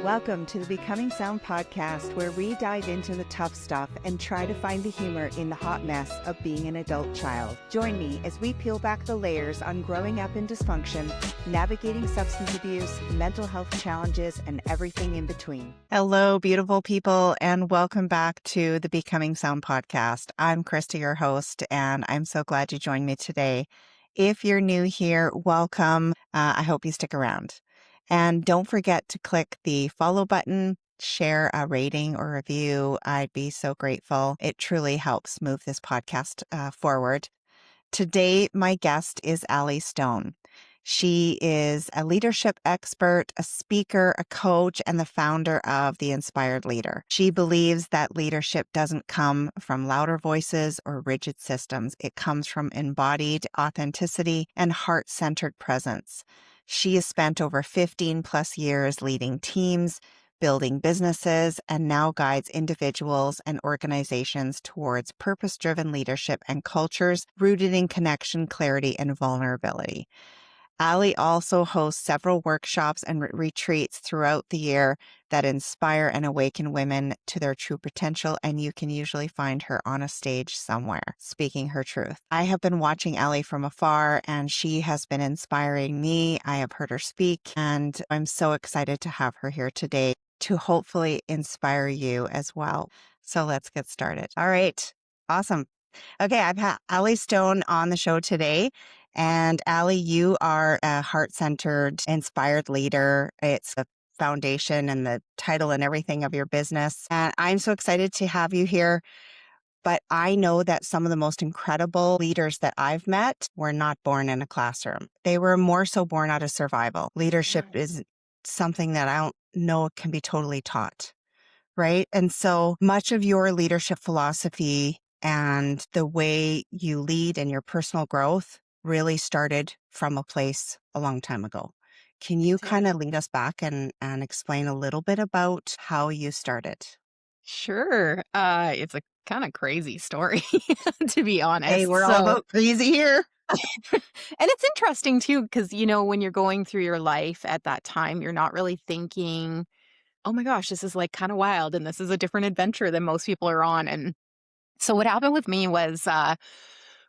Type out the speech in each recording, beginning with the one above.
Welcome to the Becoming Sound podcast, where we dive into the tough stuff and try to find the humor in the hot mess of being an adult child. Join me as we peel back the layers on growing up in dysfunction, navigating substance abuse, mental health challenges, and everything in between. Hello, beautiful people, and welcome back to the Becoming Sound podcast. I'm Krista, your host, and I'm so glad you joined me today. If you're new here, welcome. I hope you stick around. And don't forget to click the follow button, share a rating or review. I'd be so grateful. It truly helps move this podcast forward. Today, my guest is Ali Stone. She is a leadership expert, a speaker, a coach, and the founder of The Inspired Leader. She believes that leadership doesn't come from louder voices or rigid systems. It comes from embodied authenticity and heart-centered presence. She has spent over 15 plus years leading teams, building businesses, and now guides individuals and organizations towards purpose-driven leadership and cultures rooted in connection, clarity, and vulnerability. Ali also hosts several workshops and retreats throughout the year that inspire and awaken women to their true potential, and you can usually find her on a stage somewhere speaking her truth. I have been watching Ali from afar, and she has been inspiring me. I have heard her speak, and I'm so excited to have her here today to hopefully inspire you as well. So let's get started. All right. Awesome. Okay, I've had Ali Stone on the show today. And Ali, you are a heart-centered, inspired leader. It's the foundation and the title and everything of your business. And I'm so excited to have you here. But I know that some of the most incredible leaders that I've met were not born in a classroom. They were more so born out of survival. Leadership is something that I don't know can be totally taught, right? And so much of your leadership philosophy and the way you lead and your personal growth really started from a place a long time ago. Can you kind of lead us back and explain a little bit about how you started? Sure. It's a kind of crazy story, to be honest. Hey, we're all about crazy here. And it's interesting too, because, when you're going through your life at that time, you're not really thinking, oh my gosh, this is like kind of wild and this is a different adventure than most people are on. And so what happened with me was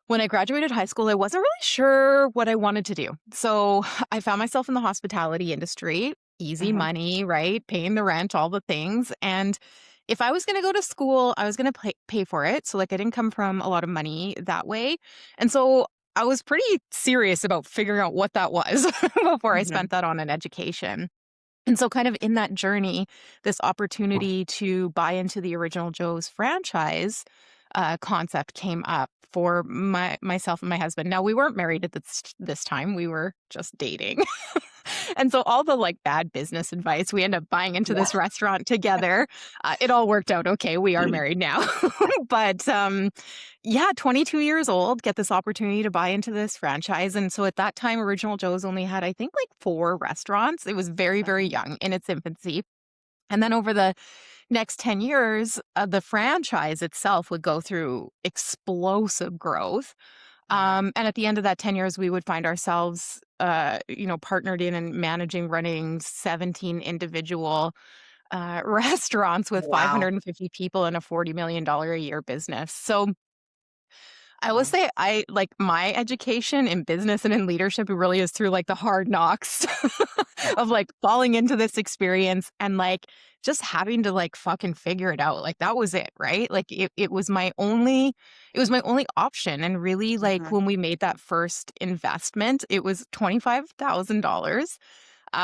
when I graduated high school, I wasn't really sure what I wanted to do. So I found myself in the hospitality industry, easy money, right? Paying the rent, all the things. And if I was going to go to school, I was going to pay for it. So I didn't come from a lot of money that way. And so I was pretty serious about figuring out what that was before I spent that on an education. And so kind of in that journey, this opportunity to buy into the Original Joe's franchise concept came up for myself and my husband. Now, we weren't married at this time. We were just dating. And so all the bad business advice, we end up buying into this restaurant together. It all worked out okay. We are married now. But 22 years old, get this opportunity to buy into this franchise. And so at that time, Original Joe's only had, I think, 4 restaurants. It was very, very young in its infancy. And then over the next 10 years, the franchise itself would go through explosive growth. And at the end of that 10 years, we would find ourselves, partnered in and running 17 individual restaurants with 550 people and a $40 million a year business. So I will say my education in business and in leadership, it really is through the hard knocks of falling into this experience and just having to fucking figure it out. That was it, right? It was my only option. And really when we made that first investment, it was $25,000.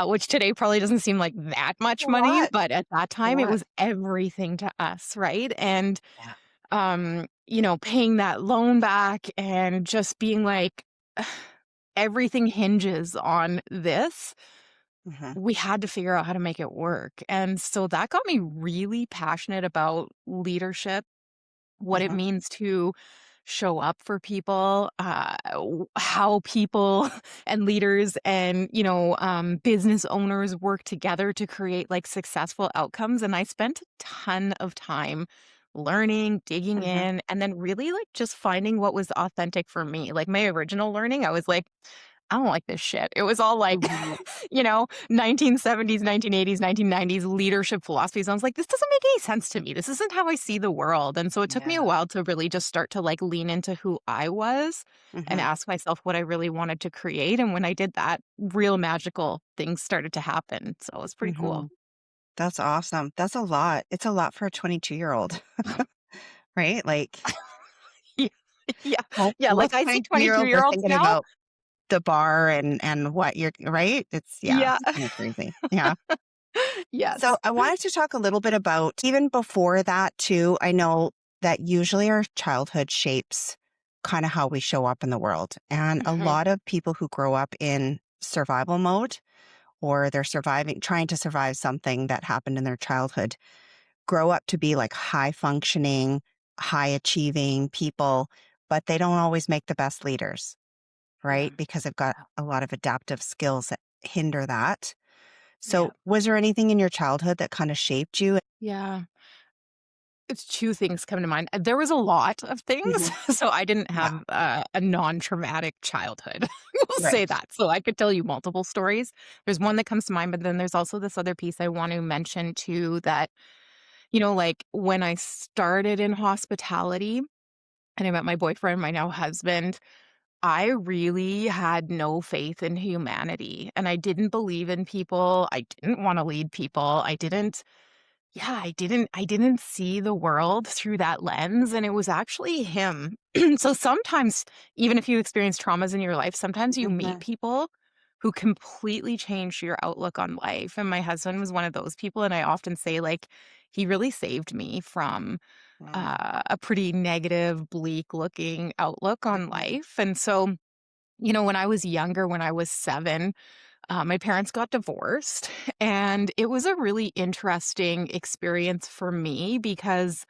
Which today probably doesn't seem like that much money, but at that time it was everything to us, right? And paying that loan back and just being everything hinges on this. We had to figure out how to make it work. And so that got me really passionate about leadership, what it means to show up for people, how people and leaders and, business owners work together to create successful outcomes. And I spent a ton of time learning, digging in, and then really just finding what was authentic for me. My original learning, I was I don't like this shit. It was all like, Mhm. 1970s, 1980s, 1990s leadership philosophies. I was like, this doesn't make any sense to me. This isn't how I see the world. And so it took me a Yeah. while to really just start to like lean into who I was and Mhm. ask myself what I really wanted to create. And when I did that, real magical things started to happen. So it was pretty cool. Mhm. That's awesome. That's a lot. It's a lot for a 22-year-old, right? Like, Yeah. Yeah. Yeah. Like most I see 22 22-year-olds are year olds thinking now. about the bar and what you're right? Yeah. It's kinda crazy. Yeah. So Yes. I wanted to talk a little bit about even before that too. I know that usually our childhood shapes kind of how we show up in the world. And a Mhm. lot of people who grow up in survival mode or they're surviving, trying to survive something that happened in their childhood, grow up to be like high functioning, high achieving people, but they don't always make the best leaders, Yeah. right? Because they've got a lot of adaptive skills that hinder that. Yeah. So, was there anything in your childhood that kind of shaped you? Yeah. It's 2 things come to mind. There was a lot of things, Mhm. so I didn't Yeah. have a non-traumatic childhood. We'll say Right. that. So I could tell you multiple stories. There's one that comes to mind, but then there's also this other piece I want to mention too that, like when I started in hospitality and I met my boyfriend, my now husband, I really had no faith in humanity and I didn't believe in people. I didn't want to lead people. I didn't see the world through that lens, and it was actually him. So sometimes, even if you experience traumas in your life, sometimes you meet Mhm. people who completely change your outlook on life, and my husband was one of those people, and I often say, like, he really saved me from, Mm. a pretty negative, bleak-looking outlook on Mhm. life, and so, when I was younger, when I was 7, my parents got divorced, and it was a really interesting experience for me because,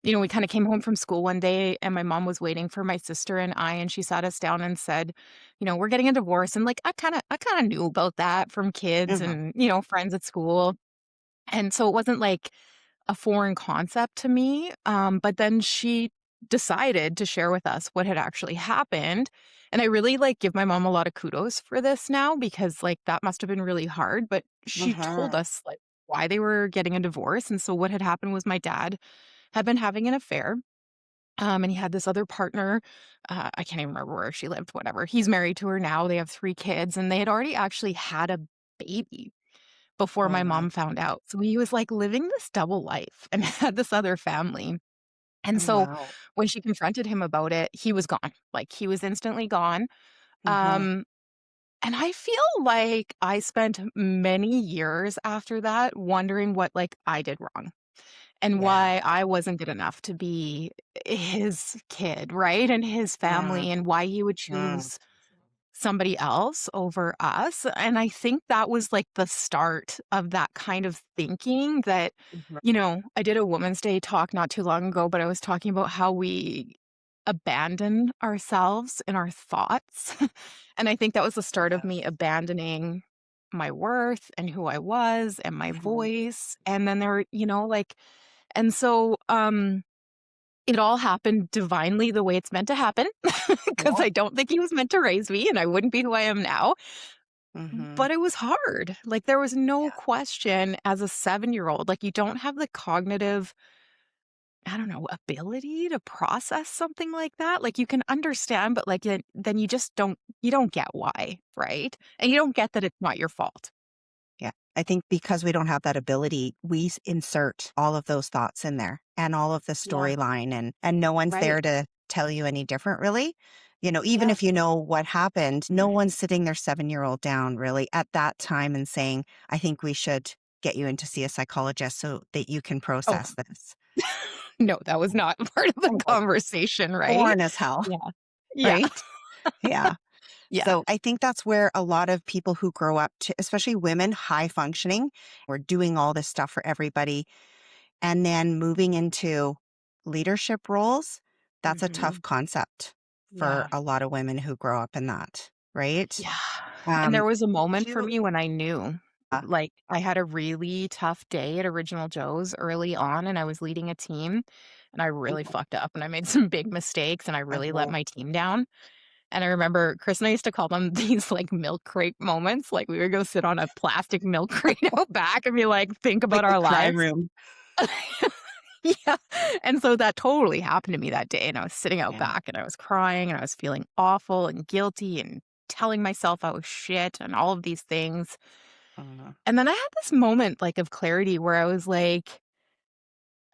we kind of came home from school one day and my mom was waiting for my sister and I, and she sat us down and said, we're getting a divorce. And like, I kind of knew about that from kids Mhm. and, friends at school. And so it wasn't like a foreign concept to me. But then she decided to share with us what had actually happened. And I really like give my mom a lot of kudos for this now because like that must have been really hard. But she told Mhm. us like why they were getting a divorce. And so what had happened was my dad had been having an affair. And he had this other partner. I can't even remember where she lived, whatever. He's married to her now. They have 3 kids, and they had already actually had a baby before Oh, my wow. mom found out. So he was like living this double life and had this other family. And Oh, so wow. when she confronted him about it, he was gone. Like he was instantly gone. Mhm. Um, and I feel like I spent many years after that wondering what like I did wrong and Yeah. why I wasn't good enough to be his kid, right? And his Mm. family and why he would Mm. choose somebody else over us, and I think that was, like, the start of that kind of thinking that Mhm. I did a Women's Day talk not too long ago, but I was talking about how we abandon ourselves in our thoughts, and I think that was the start of me Yes. abandoning my worth and who I was and my Mhm. voice, and then there like and so, it all happened divinely the way it's meant to happen, because Yep. I don't think he was meant to raise me, and I wouldn't be who I am now, Mhm. but it was hard. Like, there was no Yeah. question as a 7-year-old, like, you don't have the cognitive, I don't know, ability to process something like that. Like, you can understand, but, like, then you don't get why, right? And you don't get that it's not your fault. Yeah. I think because we don't have that ability, we insert all of those thoughts in there and all of the Yeah, storyline and no one's right. there to tell you any different really. Even Yeah. if you know what happened, no one's sitting their 7-year-old down really at that time and saying, I think we should get you in to see a psychologist so that you can Oh, process this. no, that was not part of the Oh, conversation, right? boring as hell, Yeah. Yeah. right? Yeah. Yeah. So I think that's where a lot of people who grow up to, especially women, high functioning, we're doing all this stuff for everybody. And then moving into leadership roles, that's a tough Mhm. concept for Yeah. a lot of women who grow up in that, right? Yeah, and Um, there was a did moment for you, me when I knew, uh, like, I had a really tough day at Original Joe's early on, and I was leading a team, and I really mhm, fucked up, and I made some big mistakes, and I really let mhm, my team down, And I remember Chris and I used to call them these like milk crate moments. Like we would go sit on a plastic milk crate out back and be like, think Like about the our cry lives. room. Yeah. And so that totally happened to me that day. And I was sitting out Yeah. back and I was crying and I was feeling awful and guilty and telling myself I was shit and all of these things. Uh, And then I had this moment like of clarity where I was like,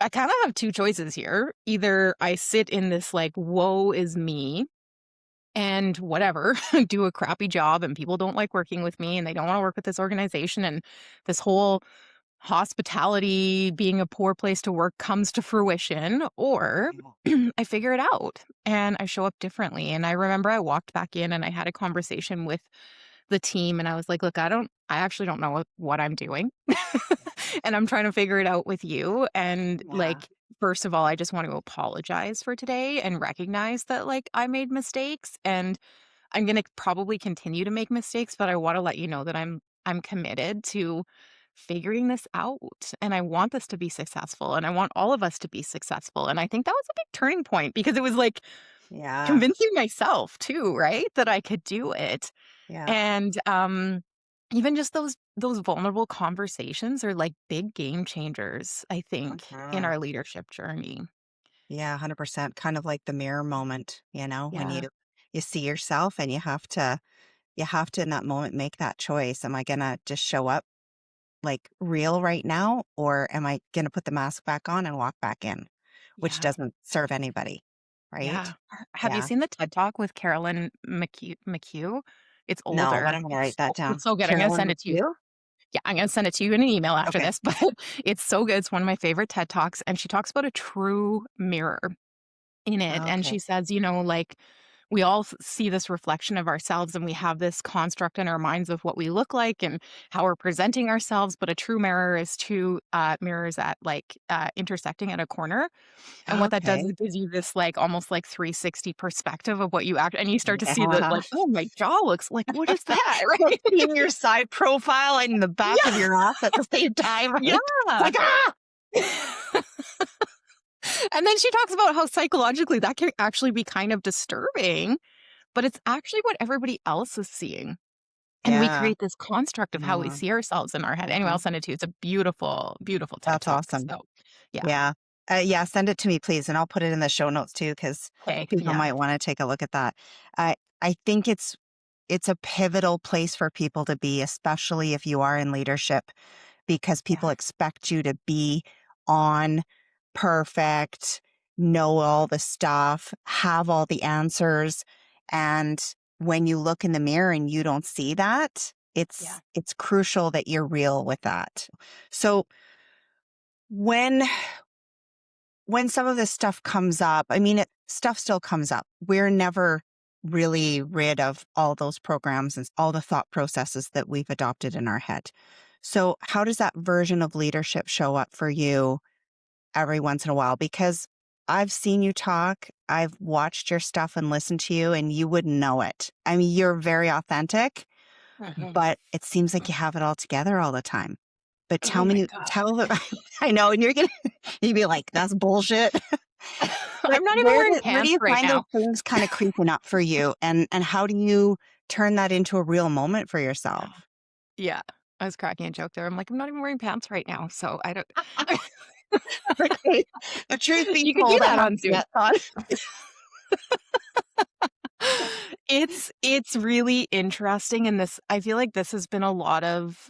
I kind of have two choices here. Either I sit in this like, woe is me and whatever, do a crappy job and people don't like working with me and they don't want to work with this organization and this whole hospitality being a poor place to work comes to fruition, or yeah. I figure it out and I show up differently. And I remember I walked back in and I had a conversation with the team and I was like, look, I actually don't know what I'm doing. And I'm trying to figure it out with you. And Yeah. like, first of all, I just want to apologize for today and recognize that like I made mistakes and I'm going to probably continue to make mistakes, but I want to let you know that I'm committed to figuring this out and I want this to be successful and I want all of us to be successful. And I think that was a big turning point because it was like Yeah. convincing myself too, right? That I could do it. Yeah. And even just those vulnerable conversations are like big game changers, I think, in Mhm. our leadership journey. Yeah, 100%. Kind of like the mirror moment, when Yeah. you see yourself and you have to in that moment make that choice. Am I gonna just show up like real right now, or am I gonna put the mask back on and walk back in, which Yeah. doesn't serve anybody, right? Yeah. Have you Yeah. seen the TED Talk with Carolyn McHugh? It's No, but older. I'm gonna write that It's down. so good. I'm gonna Carolyn send it to you. McHugh? Yeah, I'm gonna send it to you in an email after Okay. this, but it's so good. It's one of my favorite TED Talks, and she talks about a true mirror in it. And Okay. she says, like, we all see this reflection of ourselves and we have this construct in our minds of what we look like and how we're presenting ourselves. But a true mirror is two mirrors at like intersecting at a corner. And what that does Okay. is gives you this like almost like 360 perspective of what you act, and you start to see that Yeah. like, oh, my jaw looks like, what is that? So Right? seeing your side profile and the back of Yeah. your ass at the same time, right? It's Yeah. like, ah! And then she talks about how psychologically that can actually be kind of disturbing, but it's actually what everybody else is seeing. And we Yeah. create this construct of how we Mm, see ourselves in our head. Anyway, I'll mhm. send it to you. It's a beautiful, beautiful TED That's Talk. awesome. So, yeah. Yeah. Yeah, send it to me, please, and I'll put it in the show notes too, because Okay. people Yeah. might wanna take a look at that. I think it's a pivotal place for people to be, especially if you are in leadership, because people Yeah. expect you to be on, perfect, know all the stuff, have all the answers, and when you look in the mirror and you don't see that, Yeah. it's crucial that you're real with that. So, when some of this stuff comes up, I mean, stuff still comes up. We're never really rid of all those programs and all the thought processes that we've adopted in our head. So, how does that version of leadership show up for you every once in a while? Because I've seen you talk, I've watched your stuff and listened to you, and you wouldn't know it. I mean, you're very authentic, Mhm. but it seems like you have it all together all the time. But Oh my God. tell the, I know, and you'd be like, that's bullshit. But I'm not even wearing where do pants you right find those now. things kinda creeping up for you, and how do you turn that into a real moment for Yeah. yourself? Yeah. I was cracking a joke there. I'm like, I'm not even wearing pants right now. So I don't. Okay. The truth be You could do told, I that have on Zoom. pants on. It's really interesting, and this I feel like this has been a lot of,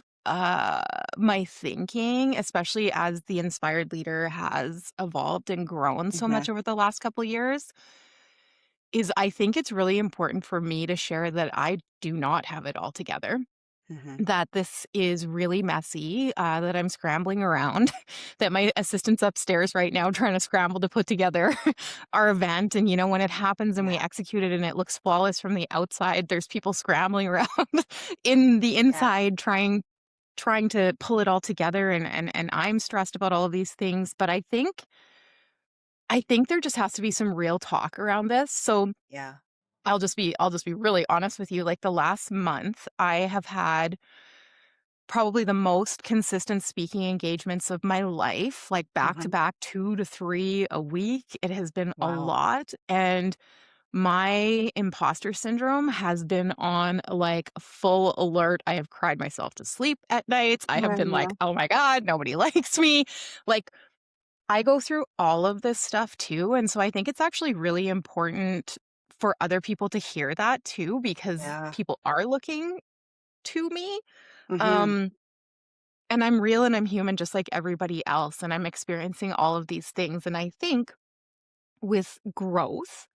my thinking, especially as the inspired leader has evolved and grown so Mhm, much over the last couple years, is I think it's really important for me to share that I do not have it all together, mhm. that this is really messy, that I'm scrambling around, that my assistant's upstairs right now trying to scramble to put together our event. And, when it happens and we Yeah, execute it and it looks flawless from the outside, there's people scrambling around in the yeah, inside trying to pull it all together. And I'm stressed about all of these things. But I think there just has to be some real talk around this. So yeah. I'll just be really honest with you. Like the last month, I have had probably the most consistent speaking engagements of my life, like back to Mhm. back 2 to 3 a week. It has been a Wow. lot, and my imposter syndrome has been on like full alert. I have cried myself to sleep at nights. I have I been like, know. oh my God, nobody likes me. Like, I go through all of this stuff too. And so I think it's actually really important for other people to hear that too, because Yeah. people are looking to me. Mhm. Um, and I'm real and I'm human just like everybody else. And I'm experiencing all of these things. And I think with growth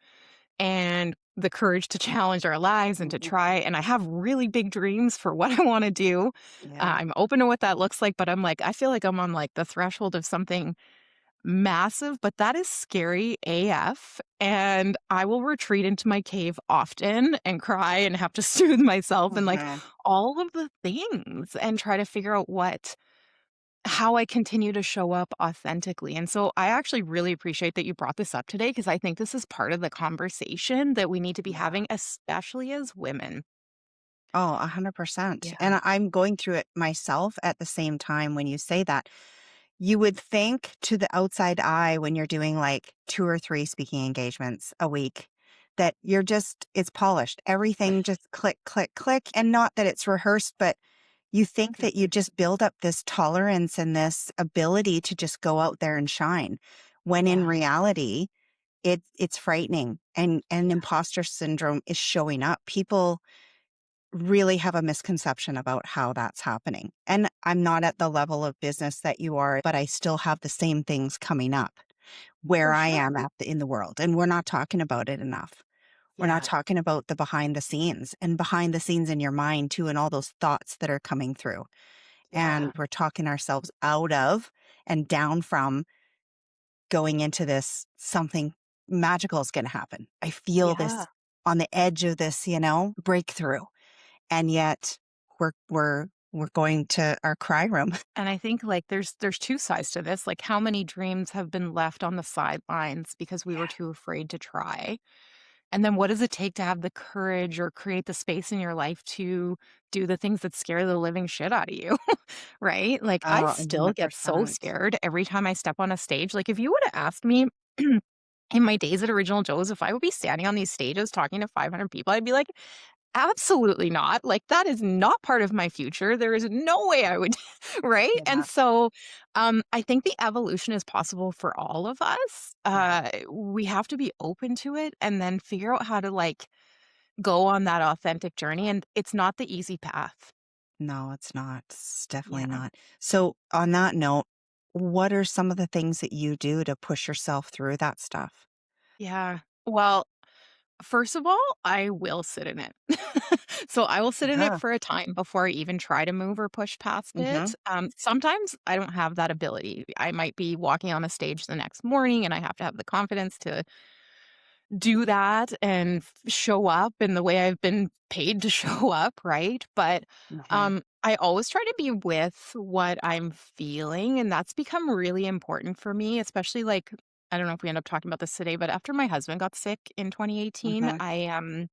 and the courage to challenge our lives and to Mhm. try, and I have really big dreams for what I want to do. Yeah. I'm open to what that looks like, but I'm like, I feel like I'm on like the threshold of something massive, but that is scary AF. And I will retreat into my cave often and cry and have to soothe myself and like Mhm. all of the things and try to figure out how I continue to show up authentically. And so I actually really appreciate that you brought this up today because I think this is part of the conversation that we need to be Yeah. having, especially as women. Oh, 100%. Yeah. And I'm going through it myself at the same time when you say that. You would think to the outside eye when you're doing like 2 or 3 speaking engagements a week that you're just it's polished. Everything just click, click, click, and not that it's rehearsed, but you think that you just build up this tolerance and this ability to just go out there and shine, when in Yeah. reality, it's frightening and Yeah. imposter syndrome is showing up. People really have a misconception about how that's happening. And I'm not at the level of business that you are, but I still have the same things coming up where For I sure. am in the world. And we're not talking about it enough. We're not Yeah. talking about the behind the scenes and behind the scenes in your mind too, and all those thoughts that are coming through. Yeah. And we're talking ourselves out of and down from going into this something magical is going to happen. I feel Yeah. this on the edge of this, breakthrough. And yet we're going to our cry room. And I think like there's two sides to this. Like how many dreams have been left on the sidelines because we were Yeah. too afraid to try? And then what does it take to have the courage or create the space in your life to do the things that scare the living shit out of you? Right? Like I Oh, still get so 100%. scared every time I step on a stage. Like if you would have asked me in my days at Original Joe's if I would be standing on these stages talking to 500 people, I'd be like, absolutely not. Like, that is not part of my future. There is no way I would, right? And Yeah. so, I think the evolution is possible for all of us. Yeah. We have to be open to it and then figure out how to like go on that authentic journey. And it's not the easy path. No, it's not. It's definitely Yeah. not. So on that note, what are some of the things that you do to push yourself through that stuff? Yeah. Well, first of all, I will sit in it. So I will sit in it Yeah. for a time before I even try to move or push past Mhm. it. Sometimes I don't have that ability. I might be walking on a stage the next morning and I have to have the confidence to do that and show up in the way I've been paid to show up, right? But Mhm. I always try to be with what I'm feeling. And that's become really important for me, especially like, I don't know if we end up talking about this today, but after my husband got sick in 2018, Mhm.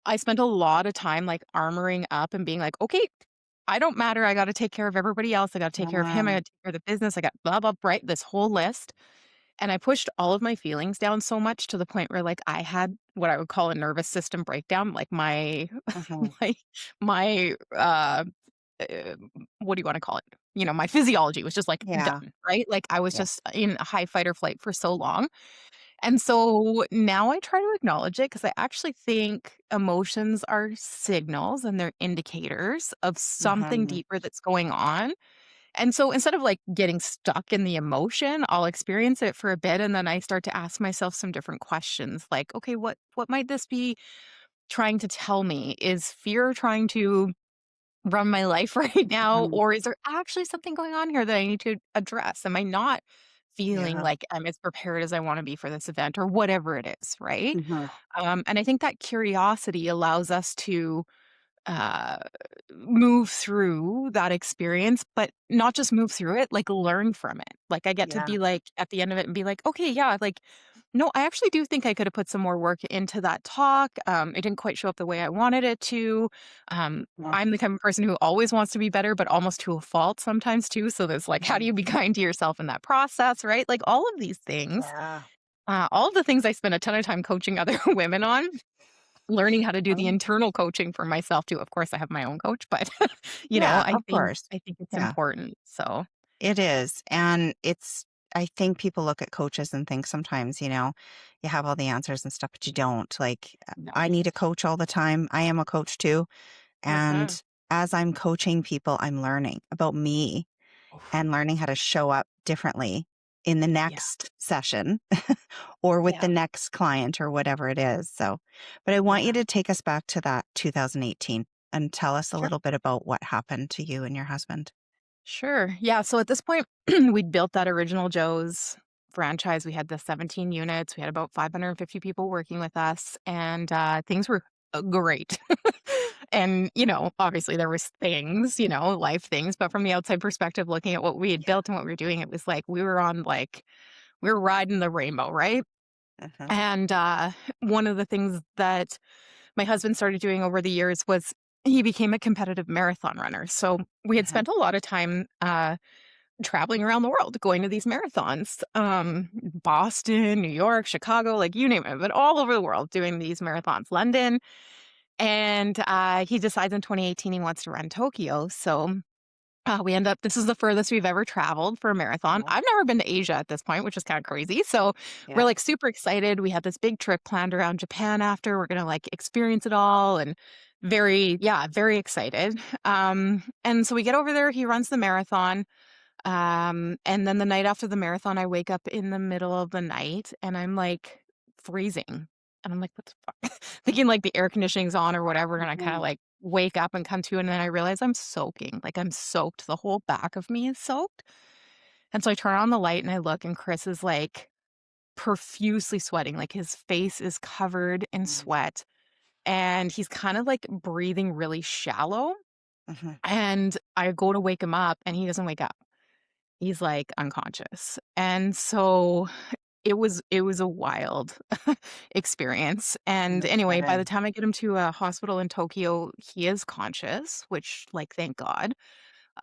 I spent a lot of time like armoring up and being like, okay, I don't matter. I got to take care of everybody else. I got to take care of him. I got Mm. to take care of the business. I got blah, blah, right. This whole list. And I pushed all of my feelings down so much to the point where like I had what I would call a nervous system breakdown. Like my, Mhm. my, my, uh, what do you want to call it? My physiology was just like Yeah. done, right? Like I was Yeah. just in a high fight or flight for so long and so now I try to acknowledge it because I actually think emotions are signals and they're indicators of something Mhm. deeper that's going on. And so instead of like getting stuck in the emotion, I'll experience it for a bit and then I start to ask myself some different questions like, okay, what might this be trying to tell me? Is fear trying to run my life right now? Mhm. Or is there actually something going on here that I need to address? Am I not feeling Yeah. like I'm as prepared as I want to be for this event or whatever it is, right? Mhm. And I think that curiosity allows us to uh, move through that experience, but not just move through it, like learn from it. Like I get to Yeah. be like at the end of it and be like, okay, yeah, like, no, I actually do think I could have put some more work into that talk. It didn't quite show up the way I wanted it to. Mhm. I'm the kind of person who always wants to be better, but almost to a fault sometimes too. So there's like, how do Mhm. you be kind to yourself in that process, right? Like all of these things Yeah. All of the things I spend a ton of time coaching other women on, learning how to do the Um, internal coaching for myself too. Of course, I have my own coach, but yeah, I of think course. it's Yeah, important. So, it is. And I think people look at coaches and think sometimes, you have all the answers and stuff, but you don't. Like, I no. need a coach all the time. I am a coach too. Mhm. And as I'm coaching people, I'm learning about me Oof. and learning how to show up differently in the Yeah. next session or with the Yeah. next client or whatever it is. So, but I want you Yeah. to take us back to that 2018 and tell us a Sure. little bit about what happened to you and your husband. Sure. Yeah. So at this point, we'd built that original Joe's franchise. We had the 17 units. We had about 550 people working with us, and things were great. And obviously there was things, life things, but from the outside perspective, looking at what we had Yeah. built and what we were doing, it was like we were riding the rainbow, right? Uh-huh. And one of the things that my husband started doing over the years was he became a competitive marathon runner. So we had Uh-huh. spent a lot of time traveling around the world, going to these marathons, Boston, New York, Chicago, like you name it, but all over the world doing these marathons, London. And he decides in 2018 he wants to run Tokyo. So we end up, this is the furthest we've ever traveled for a marathon. Yeah. I've never been to Asia at this point, which is kind of crazy. So we're Yeah. like super excited. We had this big trip planned around Japan after. We're going to like experience it all and very excited. And so we get over there. He runs the marathon. And then the night after the marathon, I wake up in the middle of the night and I'm like freezing. And I'm like, what the fuck? Thinking like the air conditioning's on or whatever. And I kind of Mhm. like wake up and come to, and then I realize I'm soaking. Like I'm soaked. The whole back of me is soaked. And so I turn on the light and I look, and Chris is like profusely sweating. Like his face is covered in Mhm. sweat. And he's kind of like breathing really shallow. Mhm. And I go to wake him up and he doesn't wake up. He's, like, unconscious, and so it was a wild experience, and No anyway, by the kidding. time I get him to a hospital in Tokyo, he is conscious, which, like, thank God,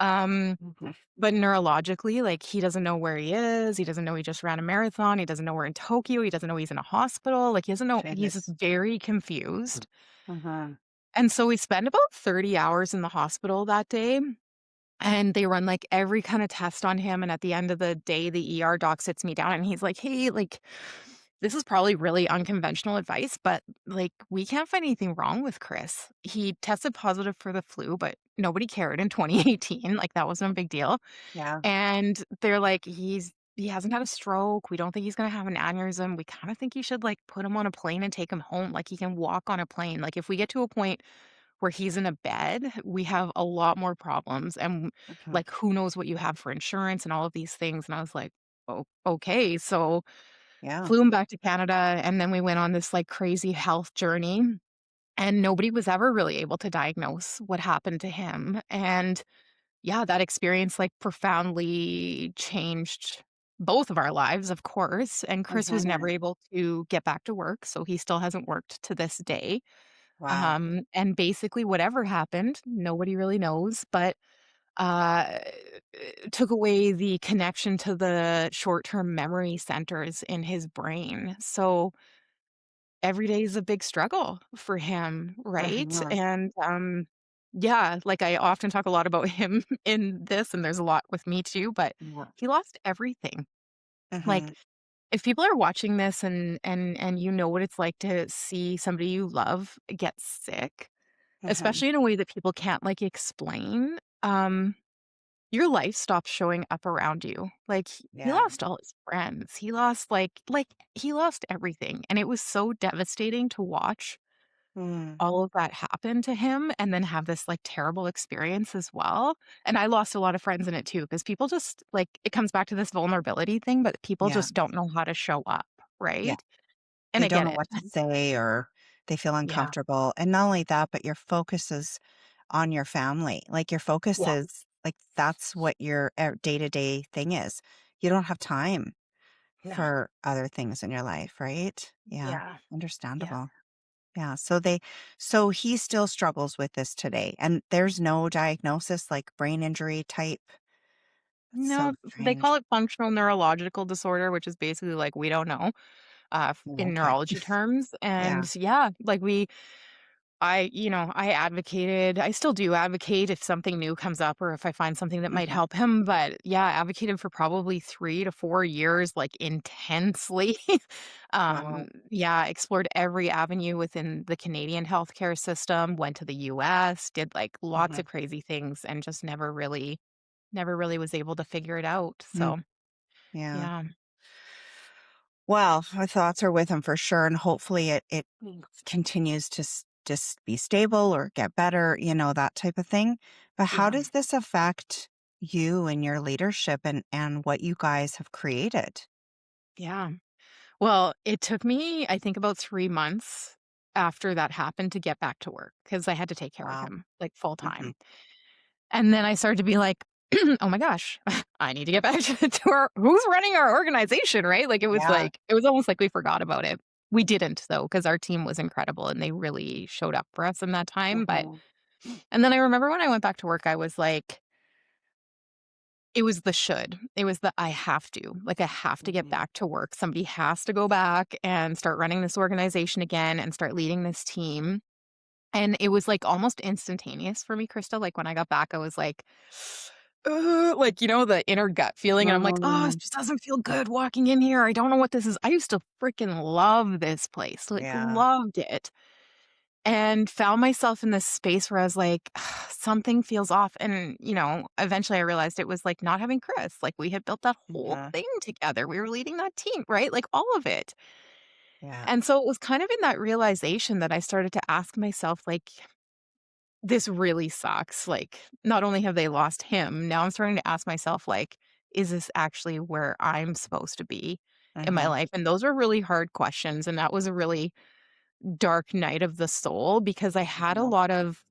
um, Mhm. but neurologically, like, he doesn't know where he is, he doesn't know he just ran a marathon, he doesn't know we're in Tokyo, he doesn't know he's in a hospital, like, he doesn't know, he's Goodness. very confused, Uh-huh. and so we spend about 30 hours in the hospital that day. And they run, like, every kinda test on him, and at the end of the day, the ER doc sits me down, and he's like, "Hey, like, this is probably really unconventional advice, but, like, we can't find anything wrong with Chris. He tested positive for the flu, but nobody cared in 2018, like, that wasn't a big deal." Yeah. And they're like, he hasn't had a stroke, we don't think he's gonna have an aneurysm, we kinda think you should, like, put him on a plane and take him home, like, he can walk on a plane, like, if we get to a point where he's in a bed, we have a lot more problems, and, Mhm. like, who knows what you have for insurance and all of these things, and I was like, "Oh, okay." So, Yeah. flew him back to Canada, and then we went on this, like, crazy health journey, and nobody was ever really able to diagnose what happened to him, and, yeah, that experience, like, profoundly changed both of our lives, of course, and Chris was never Mhm. able to get back to work, so he still hasn't worked to this day. Wow. And basically whatever happened, nobody really knows, but, uh, took away the connection to the short-term memory centers in his brain. So every day is a big struggle for him, right? Mhm. And, yeah, like, I often talk a lot about him in this, and there's a lot with me too, but Yeah. he lost everything. Like, Mhm. if people are watching this and you know what it's like to see somebody you love get sick, Mhm. especially in a way that people can't, like, explain, your life stops showing up around you. Like, he Yeah. lost all his friends. He lost, he lost everything, and it was so devastating to watch Mm. all of that happen to him and then have this, like, terrible experience as well, and I lost a lot of friends in it too, because people just like, it comes back to this vulnerability thing, but people Yeah. just don't know how to show up, Yeah. right? And They I don't get know it. what to say or they feel Yeah. uncomfortable. And not only that, but your focus is on your family. Like your focus Yeah. is like that's what your day-to-day thing is. You don't have time No. for other things in your life, right? Yeah. Yeah. Yeah. Understandable. Yeah. So he still struggles with this today. And there's no diagnosis like brain injury type. That's so No, they strange. call it functional neurological disorder, which is basically like, we don't know. Oh, in okay. neurology terms. Yeah. And yeah, like I advocated, I still do advocate if something new comes up or if I find something that might Mhm. help him. But yeah, advocated for probably 3 to 4 years, like intensely. Wow. Yeah, explored every avenue within the Canadian healthcare system, went to the US, did like lots Mhm. of crazy things and just never really was able to figure it out. Mm. So Yeah. yeah. Well, my thoughts are with him for sure, and hopefully it continues to just be stable or get better, that type of thing. But how Yeah. does this affect you and your leadership and what you guys have created? Yeah. Well, it took me, I think, about 3 months after that happened to get back to work because I had to take care of Wow. him, like, full Mhm. time. And then I started to be like, "Oh my gosh, I need to get back to our who's running our organization," right? Yeah. It was almost like we forgot about it. We didn't, though, because our team was incredible, and they really showed up for us in that time, but Mhm. and then I remember when I went back to work, I was like it was the should. It was the I have to. Like, I have to get Mhm. back to work. Somebody has to go back and start running this organization again and start leading this team. And it was, like, almost instantaneous for me, Krista. Like, when I got back, I was like, like, the inner gut feeling, and I'm like, "Oh, it Mm. just doesn't feel good walking in here. I don't know what this is." I used to freaking love this place, like, Yeah. loved it. And found myself in this space where I was like, something feels off. And, eventually I realized it was like not having Chris. Like we had built that whole Mhm. thing together. We were leading that team, right? Like all of it. Yeah. And so it was kind of in that realization that I started to ask myself, like, this really sucks. Like, not only have they lost him, now I'm starting to ask myself, like, is this actually where I'm supposed to be in my Mhm. life? And those are really hard questions. And that was a really dark night of the soul because I had a Yeah. lot of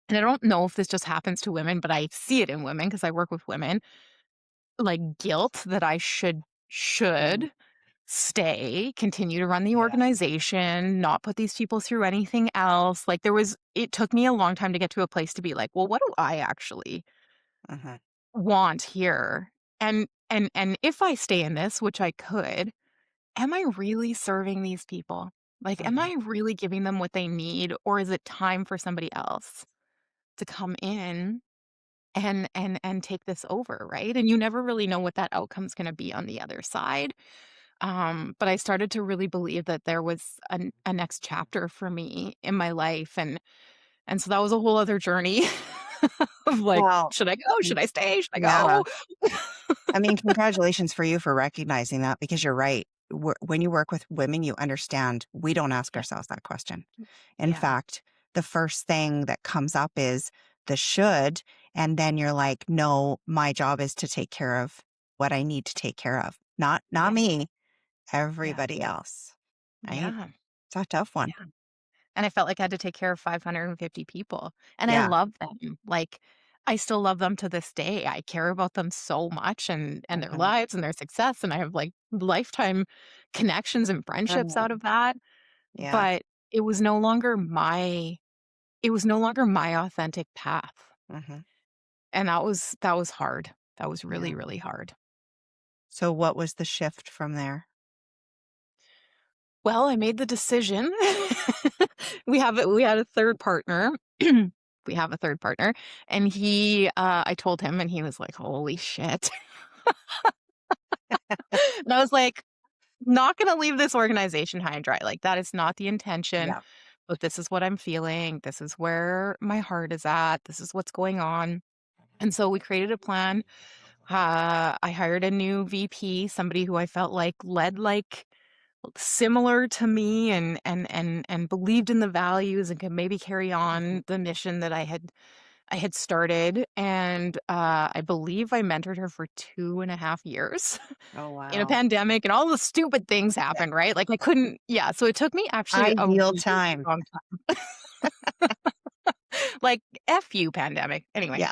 and I don't know if this just happens to women, but I see it in women because I work with women, like guilt that I Mm. should stay, continue to run the Yeah. organization, not put these people through anything else. Like it took me a long time to get to a place to be like, well, what do I actually Mhm. want here? And if I stay in this, which I could, am I really serving these people? Like, am Mhm. I really giving them what they need, or is it time for somebody else to come in and take this over, right? And you never really know what that outcome's gonna be on the other side. But I started to really believe that there was a next chapter for me in my life, and so that was a whole other journey of like, Well, should I go? Should mm, I stay? Should I yeah. go? I mean, congratulations for you for recognizing that because you're right. When you work with women, you understand we don't ask Yeah, ourselves that question. In yeah, fact, the first thing that comes up is the should. And then you're like, no, my job is to take care of what I need to take care of. Not yeah, me, yeah, everybody else. Right? yeah, It's a tough one. yeah. And I felt like I had to take care of 550 people, and I Yeah. love them. Like, I still love them to this day. I care about them so much and their Mhm. lives and their success, and I have, like, lifetime connections and friendships out Mhm. of that, Yeah. but it was no longer my authentic path, Mhm. and that was hard. That was really, Yeah. really hard. So what was the shift from there? Well, I made the decision. We had a third partner. We have a third partner, and I told him, and he was like, "Holy shit." And I was like, "Not gonna leave this organization high and dry. Like, that is not the intention, Yeah. but this is what I'm feeling. This is where my heart is at. This is what's going on." And so we created a plan. I hired a new VP, somebody who I felt like led like similar to me and believed in the values and could maybe carry Mhm. on the mission that I had started. And I believe I mentored her for 2.5 years Oh, in a wow. pandemic, and all the stupid things happened, right? Like I couldn't, yeah. So it took me actually a Ideal really time. long time. Like, F you, pandemic. Anyway, Yeah.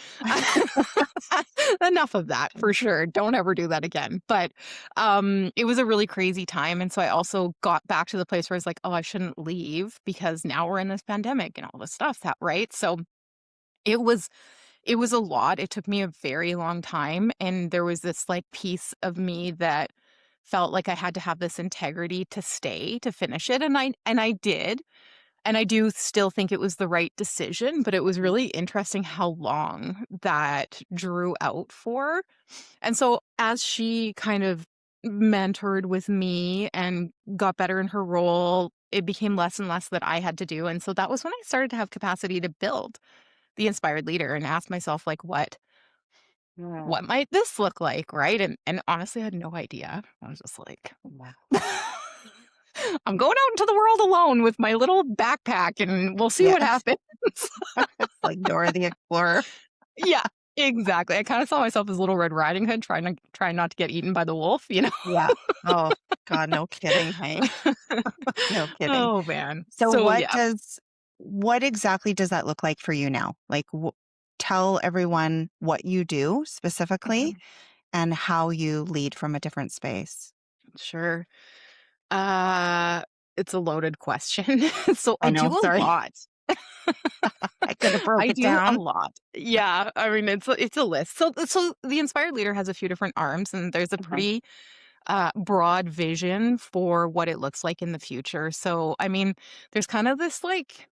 enough of that for sure. Don't ever do that again. But it was a really crazy time. And so I also got back to the place where I was like, oh, I shouldn't leave because now we're in this pandemic and all this stuff's that, right? So it was it was a lot. It took me a very long time. And there was this like piece of me that felt like I had to have this integrity to stay, to finish it, and I did. And I do still think it was the right decision, but it was Mhm. really interesting how long that drew out for. And so as she kind of mentored with me and got better in her role, it became less and less that I had to do. And so that was when I started to have capacity to build the inspired leader and ask myself, like, Yeah. what might this look like? Right. And honestly, I had no idea. I was just like, Wow. I'm going out into the world alone with my little backpack and we'll see what Yes. happens. It's like Dora the Explorer. Yeah, exactly. I kinda saw myself as Little Red Riding Hood trying not to get eaten by the wolf, you know? Yeah. Oh, God, no kidding, hey? No kidding. Oh, man. So So, yeah. what exactly does that look like for you now? Like, tell everyone what you do specifically Mhm. and how you lead from a different space. Sure. Uh, it's a loaded question. So, I I know, do a sorry. lot. I could have broke I it do a down. lot. Yeah, I mean, it's a list. So the inspired leader has a few different arms, and there's a Mhm. pretty broad vision for what it looks like in the future. So, I mean, there's kind of this like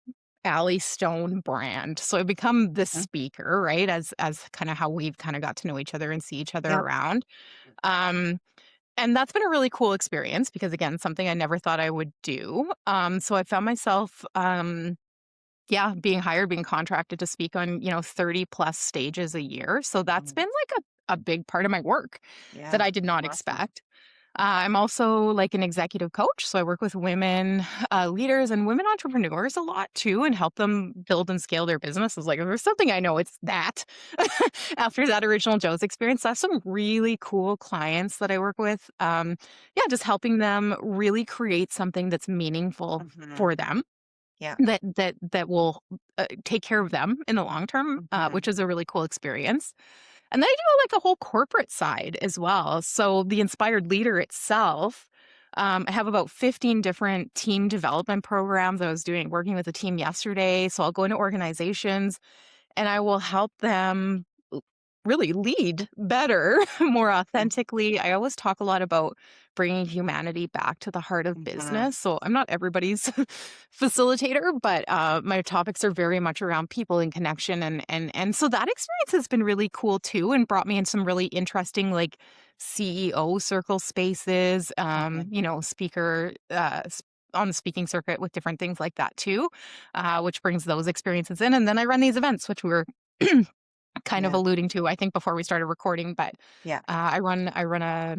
Alley Stone brand. So I become this Mhm. speaker, right? As kind of how we've kind of got to know each other and see each other Yep. around. Um, and that's been a really cool experience because again, something I never thought I would do. So I found myself yeah, being hired, being contracted to speak on, 30 plus stages a year. So that's Mhm. been like a big part of my work that Yeah. I did not Awesome. expect. I'm also like an executive coach. So I work with women leaders and women entrepreneurs a lot too and help them build and scale their businesses. Like, if there's something I know, it's that. After that original Joe's experience, I have some really cool clients that I work with. Yeah, just helping them really create something that's meaningful Mhm. for them. Yeah. That will take care of them in the long term, Mhm. which is a really cool experience. And then I do like a whole corporate side as well. So the inspired leader itself, I have about 15 different team development programs. I was working with a team yesterday. So I'll go into organizations and I will help them really lead better, more Mhm. authentically. I always talk a lot about bringing humanity back to the heart of Mhm. business. So I'm not everybody's facilitator, but my topics are very much around people and connection, and so that experience has been really cool too, and brought me in some really interesting like CEO circle spaces. Mhm. Speaker. On the speaking circuit with different things like that too, which brings those experiences in. And then I run these events, which we were kind of Yeah. alluding to, I think, before we started recording. But Yeah. I run a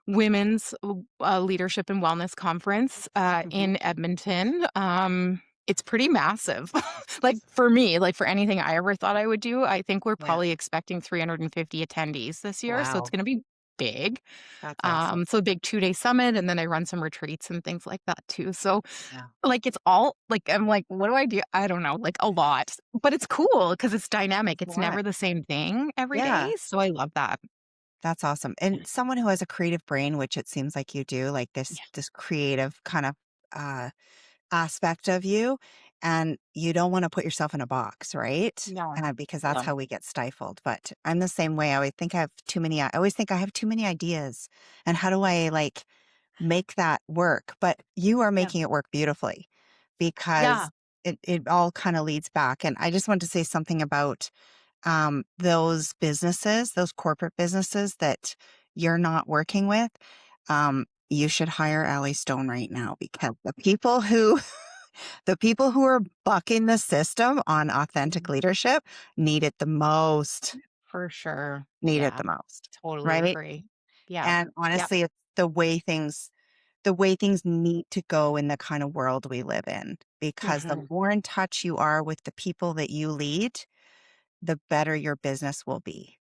women's leadership and wellness conference Mhm. in Edmonton. It's pretty massive. Like for me, like for anything I ever thought I would do, I think we're Yeah. probably expecting 350 attendees this year. So it's Wow. going to be big. That's awesome. So a big 2 day summit, and then I run some retreats and things like that too. So Yeah. like, it's all like, I'm like, "What do I do?" I don't know, like, a lot, but it's cool because it's dynamic. It's What? never the same thing every day, Yeah. so I love that. That's awesome. And someone who has a creative brain, which it seems like you do, like Yeah. this creative kind of uh aspect of you, and you don't want to put yourself in a box, right? No. Because that's Yeah. how we get stifled. But I'm the same way. I always think I have too many ideas. And how do I like make that work? But you are Yeah. making it work beautifully Yeah. because it all kind of leads back. And I just want to say something about those businesses, those corporate businesses that you're not working with. You should hire Allie Stone right now because the people who are bucking the system on authentic Mhm. leadership need it the most. For sure. Need it Yeah. the most, Totally right? agree. Yeah. And Yep. honestly, it's the way things need to go in the kind of world we live in. Because the Mhm. more in touch you are with the people that you lead, the better your business will be.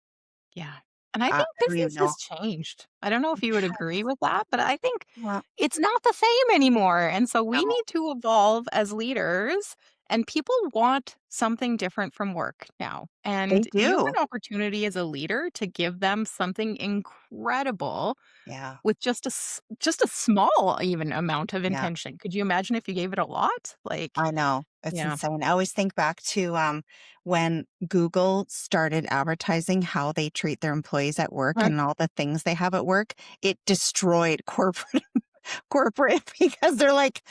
Yeah. And I I think don't even business know. has changed. I don't know if you would agree with that, but I think Well, it's not the same anymore, and so we no. need to evolve as leaders And people want something different from work now. They And you have do. an opportunity as a leader to give them something incredible Yeah. with just a small even amount of Yeah. intention. Could you imagine if you gave it a lot? Like, I know. It's yeah. insane. I always think back to when Google started advertising how they treat their employees at work Right. and all the things they have at work. It destroyed corporate because they're like,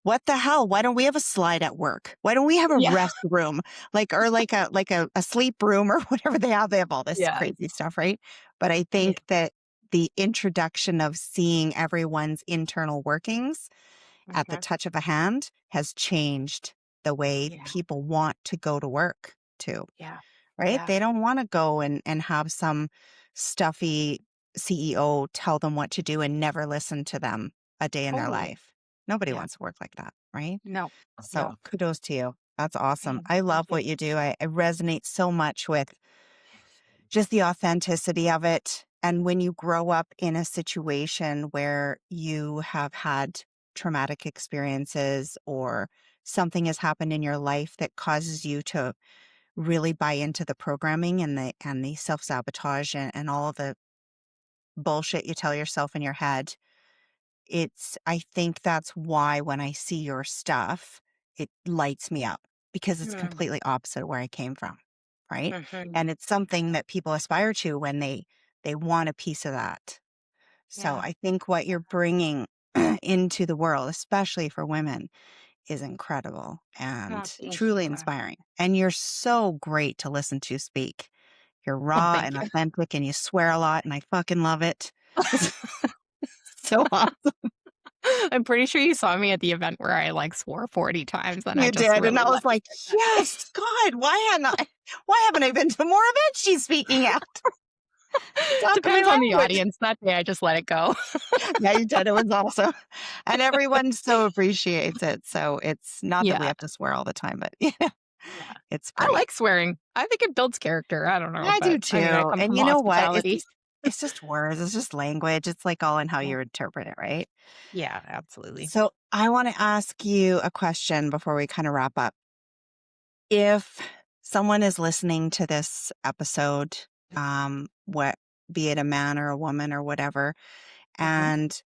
what the hell? Why don't we have a slide at work? Why don't we have a Yeah. restroom? Like or like a sleep room or whatever they have. They have all this Yeah. crazy stuff, right? But I Yeah. think that the introduction of seeing everyone's internal workings at the Mhm. touch of a hand has changed the way Yeah. people want to go to work too, Yeah. right? Yeah. They don't want to go and have some stuffy CEO tell them what to do and never listen to them a day in their Totally. life. Nobody Yeah. wants to work like that, right? No. So No. kudos to you. That's awesome. Thank I thank love you. what you do. I resonate so much with just the authenticity of it. And when you grow up in a situation where you have had traumatic experiences or something has happened in your life that causes you to really buy into the programming and the self-sabotage and all of the bullshit you tell yourself in your head, I think that's why when I see your stuff, it lights me up because it's Mm. completely opposite of where I came from, right? Mhm. And it's something that people aspire to when they want a piece of that. So Yeah. I think what you're bringing into the world, especially for women, is incredible Oh, and thank truly you. inspiring. And you're so great to listen to speak. You're Oh, raw thank and you. authentic and you swear a lot and I fucking love it. So awesome. I'm pretty sure you saw me at the event where I, like, swore 40 times, and I You just did. And really I let was like, it get yes, God, why haven't I been to more events she's speaking at? Talk my Depends on the language. audience. That day, I just let it go. Yeah, you did. It was awesome. And everyone so appreciates it. So it's not that we Yeah. have to swear all the time, but yeah, Yeah. it's I great. like swearing. I think it builds character. I don't know, I do but, I mean, I too. come And from you know what? hospitality. It's just words. It's just language. It's like all in how Yeah. you interpret it, right? Yeah, absolutely. So I want to ask you a question before we kind of wrap up. If someone is listening to this episode, what be it a man or a woman or whatever, Mhm. and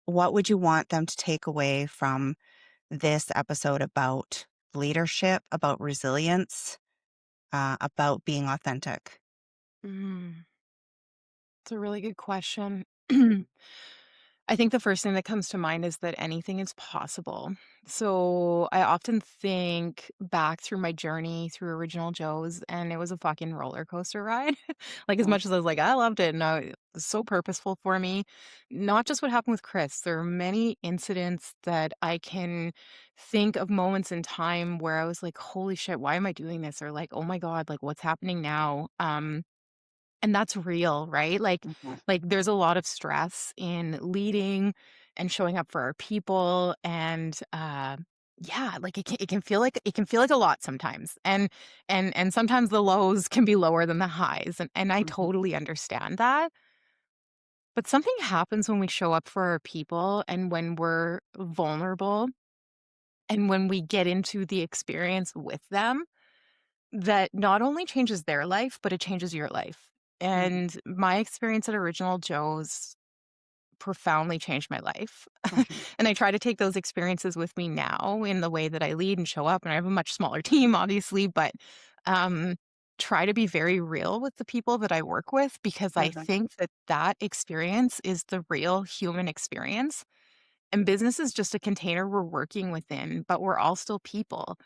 what would you want them to take away from this episode about leadership, about resilience, about being authentic? Mm, it's a really good question. I think the first thing that comes to mind is that anything is possible. So I often think back through my journey through Original Joe's, and it was a fucking roller coaster ride. Like, as Mm, much as I was like, I loved it, and it was so purposeful for me. Not just what happened with Chris, there are many incidents that I can think of moments in time where I was like, holy shit, why am I doing this? Or like, oh my God, like what's happening now? And that's real, right? mhm, Like there's a lot of stress in leading and showing up for our people and yeah, like it can feel like a lot sometimes. And sometimes the lows can be lower than the highs and I mhm, totally understand that. But something happens when we show up for our people and when we're vulnerable and when we get into the experience with them that not only changes their life, but it changes your life. mhm, And my experience at Original Joe's profoundly changed my life. mhm, And I try to take those experiences with me now in the way that I lead and show up. And I have a much smaller team, obviously, but um, try to be very real with the people that I work with because I mhm, think that that experience is the real human experience. And business is just a container we're working within, but we're all still people.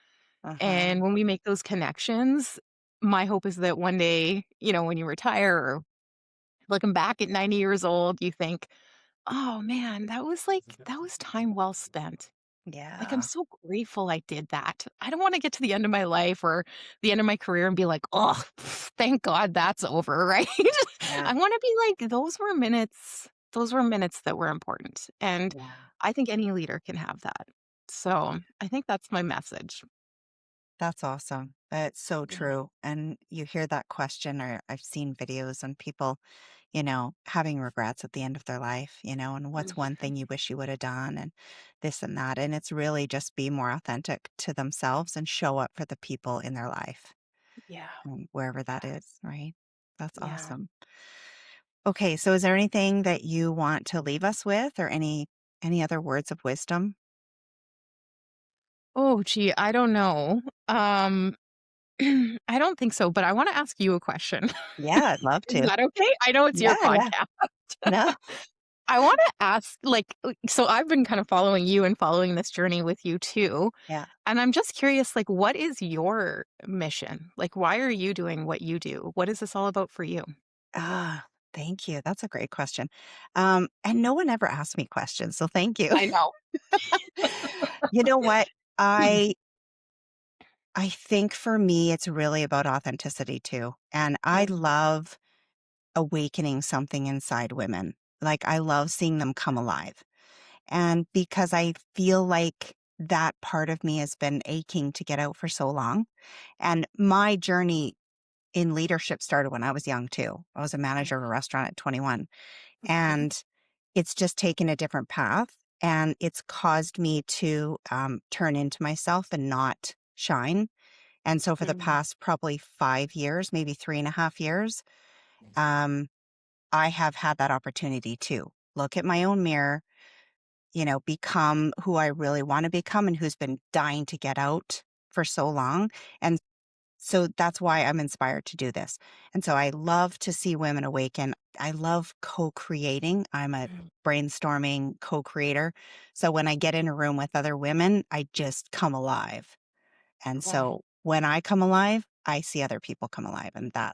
And mhm, when we make those connections, my hope is that one day, when you retire or looking back at 90 years old, you think, "Oh man, that was time well spent." Like, I'm yeah, so grateful I did that. I don't wanna get to the end of my life or the end of my career and be like, "Oh, thank God that's over," right? yeah, I wanna be like, those were minutes that were important, and yeah. I think any leader can have that. So, I think that's my message. That's awesome. That's so Yeah. true. And you hear that question, or I've seen videos on people, having regrets at the end of their life, and what's one Mhm. thing you wish you would have done and this and that. And it's really just be more authentic to themselves and show up for the people in their life, Yeah. wherever that is, Yes. right? That's Yeah. awesome. Okay, so is there anything that you want to leave us with, or any other words of wisdom? Oh, gee, I don't know. I don't think so, but I wanna ask you a question. Yeah, I'd love Is to. that okay? I know it's your Yeah, yeah. podcast. No. I wanna ask, so I've been kind of following you and following this journey with you too, Yeah. and I'm just curious, like, what is your mission? Like, why are you doing what you do? What is this all about for you? Ah, thank you. That's a great question. And no one ever asked me questions, so thank you. I know. You know what? I I think for me it's really about authenticity too. And I Mm, love awakening something inside women. Like I love seeing them come alive. And because I feel like that part of me has been aching to get out for so long. And my journey in leadership started when I was young too. I was a manager of a restaurant at 21. okay. And it's just taken a different path. And it's caused me to turn into myself and not shine. And so for the Mm, past probably 5 years, maybe 3.5 years, um, I have had that opportunity to look at my own mirror, become who I really want to become and who's been dying to get out for so long. And so that's why I'm inspired to do this. And so I love to see women awaken. I love co-creating. I'm a mm, brainstorming co-creator. So when I get in a room with other women, I just come alive. And yeah. so when I come alive, I see other people come alive. And I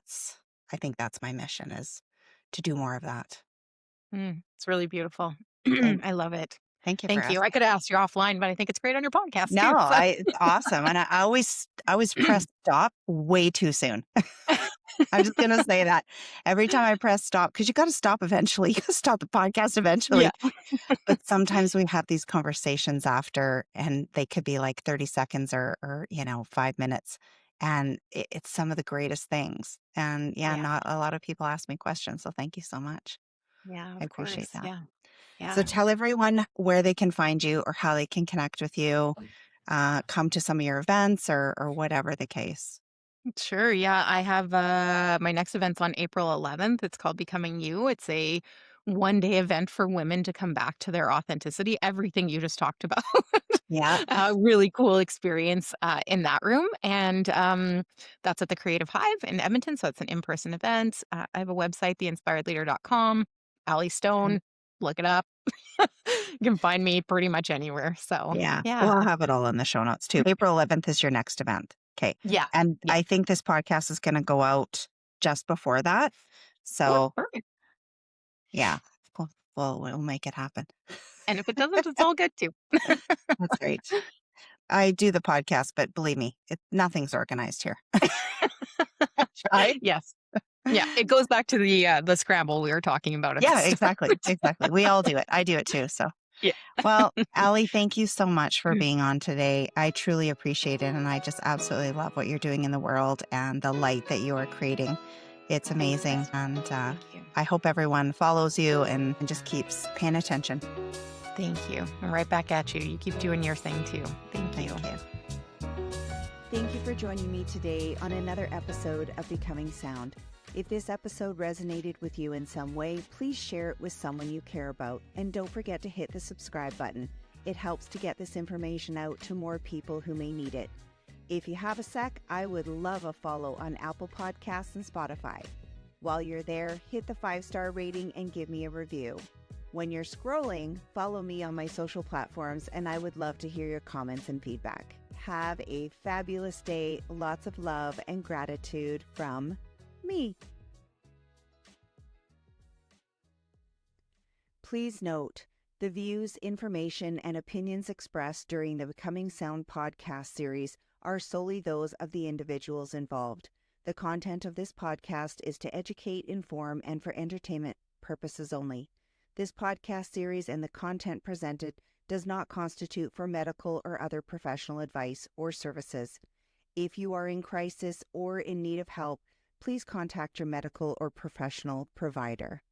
think that's my mission, is to do more of that. It's really beautiful. Thank, I love it. thank you for Thank you. I asking. could have asked you offline, but I think it's great on your podcast No, too, so it's awesome. And I always press stop way too soon. I'm just gonna say that every time I press stop, because you got to stop eventually. You got to stop the podcast Yeah. eventually. But sometimes we have these conversations after, and they could be like 30 seconds or 5 minutes, and it's some of the greatest things. And yeah, Yeah. not a lot of people ask me questions, so thank you so much. Yeah, I of appreciate course. that. Yeah. So Yeah. tell everyone where they can find you or how they can connect with you. Come to some of your events or whatever the case. Sure. Yeah. I have my next event's on April 11th. It's called Becoming You. It's a 1 day event for women to come back to their authenticity, everything you just talked about. Yeah. A really cool experience in that room. And that's at the Creative Hive in Edmonton. So it's an in person event. I have a website, theinspiredleader.com. Allie Okay. Stone, look it up. You can find me pretty much anywhere. So, Yeah. Well, yeah. I'll have it all in the show notes too. April 11th is your next event. Okay. Yeah. And Yeah. I think this podcast is going to go out just before that. Oh, So perfect. yeah, we'll make it happen. And if it doesn't, it's all good too. That's great. I do the podcast, but believe me, nothing's organized here. I tried. Yes. Yeah. It goes back to the scramble we were talking about at the Yeah, start. exactly. Exactly. We all do it. I do it too. So, Yeah. well, Allie, thank you so much for being on today. I truly appreciate it. And I just absolutely love what you're doing in the world and the light that you are creating. It's Thanks, amazing. Chris. And Thank you. I hope everyone follows you and just keeps paying attention. Thank you. I'm right back at you. You keep doing your thing too. Thank Thank you. you. Thank you for joining me today on another episode of Becoming Sound. If this episode resonated with you in some way, please share it with someone you care about. And don't forget to hit the subscribe button. It helps to get this information out to more people who may need it. If you have a sec, I would love a follow on Apple Podcasts and Spotify. While you're there, hit the 5-star rating and give me a review. When you're scrolling, follow me on my social platforms, and I would love to hear your comments and feedback. Have a fabulous day, lots of love and gratitude from me. Please note, the views, information, and opinions expressed during the Becoming Sound podcast series are solely those of the individuals involved. The content of this podcast is to educate, inform, and for entertainment purposes only. This podcast series and the content presented does not constitute for medical or other professional advice or services. If you are in crisis or in need of help, please contact your medical or professional provider.